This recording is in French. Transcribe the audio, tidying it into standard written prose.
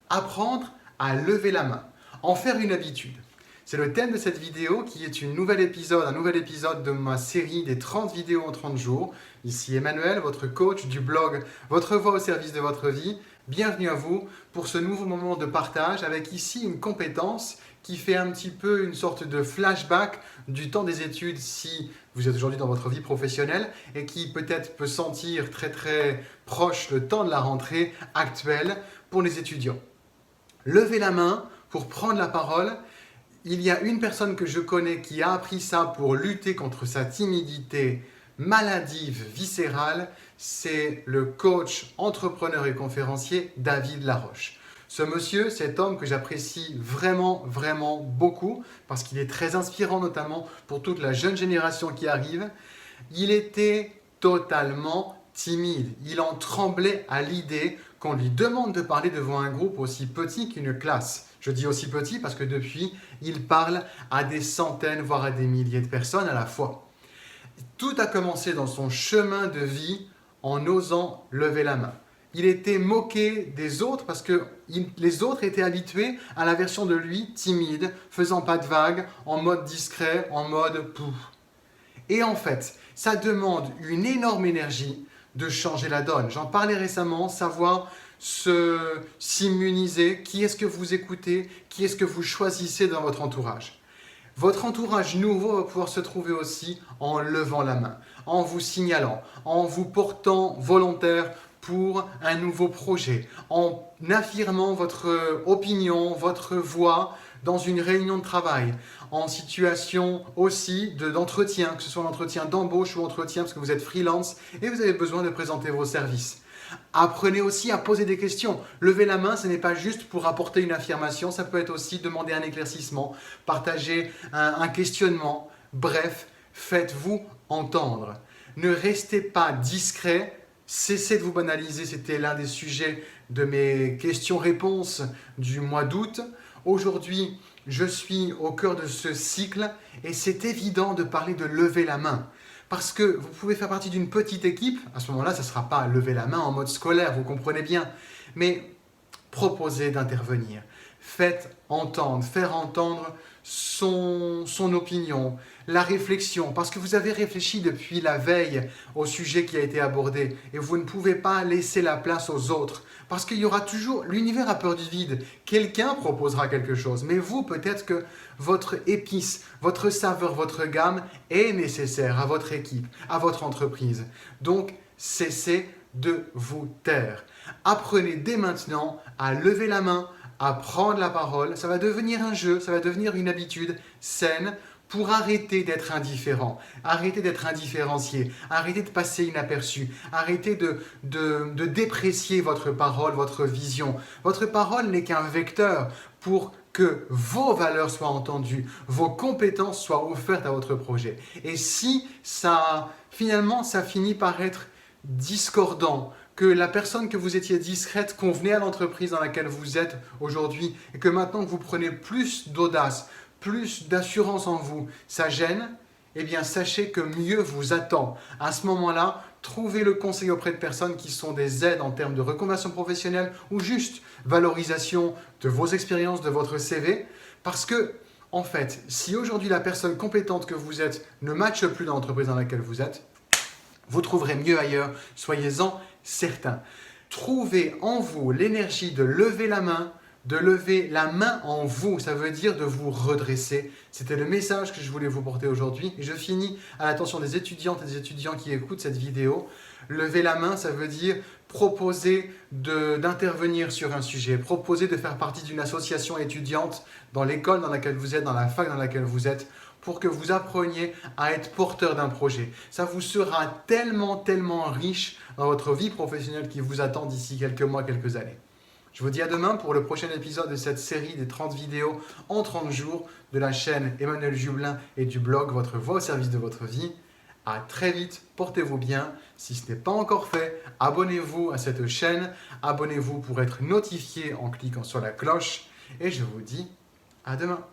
Apprendre à lever la main, en faire une habitude. C'est le thème de cette vidéo qui est un nouvel épisode de ma série des 30 vidéos en 30 jours. Ici Emmanuel, votre coach du blog Votre voix au service de votre vie. Bienvenue à vous pour ce nouveau moment de partage avec ici une compétence qui fait un petit peu une sorte de flashback du temps des études si vous êtes aujourd'hui dans votre vie professionnelle et qui peut-être peut sentir très très proche le temps de la rentrée actuelle pour les étudiants. Levez la main pour prendre la parole. Il y a une personne que je connais qui a appris ça pour lutter contre sa timidité maladive, viscérale. C'est le coach, entrepreneur et conférencier David Laroche. Ce monsieur, cet homme que j'apprécie vraiment, vraiment beaucoup parce qu'il est très inspirant, notamment pour toute la jeune génération qui arrive. Il était totalement timide. Il en tremblait à l'idée qu'on lui demande de parler devant un groupe aussi petit qu'une classe. Je dis aussi petit parce que depuis, il parle à des centaines, voire à des milliers de personnes à la fois. Tout a commencé dans son chemin de vie en osant lever la main. Il était moqué des autres parce que les autres étaient habitués à la version de lui timide, faisant pas de vagues, en mode discret, en mode pouf. Et en fait, ça demande une énorme énergie de changer la donne. J'en parlais récemment, savoir s'immuniser, qui est-ce que vous écoutez, qui est-ce que vous choisissez dans votre entourage. Votre entourage nouveau va pouvoir se trouver aussi en levant la main, en vous signalant, en vous portant volontaire pour un nouveau projet, en affirmant votre opinion, votre voix dans une réunion de travail, en situation aussi d'entretien, que ce soit l'entretien d'embauche ou entretien parce que vous êtes freelance et vous avez besoin de présenter vos services. Apprenez aussi à poser des questions. Lever la main, ce n'est pas juste pour apporter une affirmation, ça peut être aussi demander un éclaircissement, partager un questionnement. Bref, faites-vous entendre. Ne restez pas discret, cessez de vous banaliser. C'était l'un des sujets de mes questions-réponses du mois d'août. Aujourd'hui, je suis au cœur de ce cycle et c'est évident de parler de lever la main. Parce que vous pouvez faire partie d'une petite équipe, à ce moment-là, ça ne sera pas lever la main en mode scolaire, vous comprenez bien, mais proposez d'intervenir. Faites entendre, faire entendre son opinion, la réflexion, parce que vous avez réfléchi depuis la veille au sujet qui a été abordé et vous ne pouvez pas laisser la place aux autres, parce qu'il y aura toujours, l'univers a peur du vide, quelqu'un proposera quelque chose, mais vous, peut-être que votre épice, votre saveur, votre gamme est nécessaire à votre équipe, à votre entreprise. Donc, cessez de vous taire. Apprenez dès maintenant à lever la main, à prendre la parole. Ça va devenir un jeu, ça va devenir une habitude saine pour arrêter d'être indifférent, arrêter d'être indifférencié, arrêter de passer inaperçu, arrêter de déprécier votre parole, votre vision. Votre parole n'est qu'un vecteur pour que vos valeurs soient entendues, vos compétences soient offertes à votre projet. Et si finalement ça finit par être discordant, que la personne que vous étiez discrète convenait à l'entreprise dans laquelle vous êtes aujourd'hui et que maintenant que vous prenez plus d'audace, plus d'assurance en vous, ça gêne, eh bien sachez que mieux vous attend. À ce moment-là, trouvez le conseil auprès de personnes qui sont des aides en termes de reconversion professionnelle ou juste valorisation de vos expériences, de votre CV. Parce que, en fait, si aujourd'hui la personne compétente que vous êtes ne matche plus dans l'entreprise dans laquelle vous êtes, vous trouverez mieux ailleurs, soyez-en certains. Trouvez en vous l'énergie de lever la main en vous, ça veut dire de vous redresser. C'était le message que je voulais vous porter aujourd'hui. Et je finis à l'attention des étudiantes et des étudiants qui écoutent cette vidéo. Lever la main, ça veut dire proposer d'intervenir sur un sujet, proposer de faire partie d'une association étudiante dans l'école dans laquelle vous êtes, dans la fac dans laquelle vous êtes, pour que vous appreniez à être porteur d'un projet. Ça vous sera tellement, tellement riche dans votre vie professionnelle qui vous attend d'ici quelques mois, quelques années. Je vous dis à demain pour le prochain épisode de cette série des 30 vidéos en 30 jours de la chaîne Emmanuel Jubelin et du blog Votre voix au service de votre vie. À très vite, portez-vous bien. Si ce n'est pas encore fait, abonnez-vous à cette chaîne. Abonnez-vous pour être notifié en cliquant sur la cloche. Et je vous dis à demain.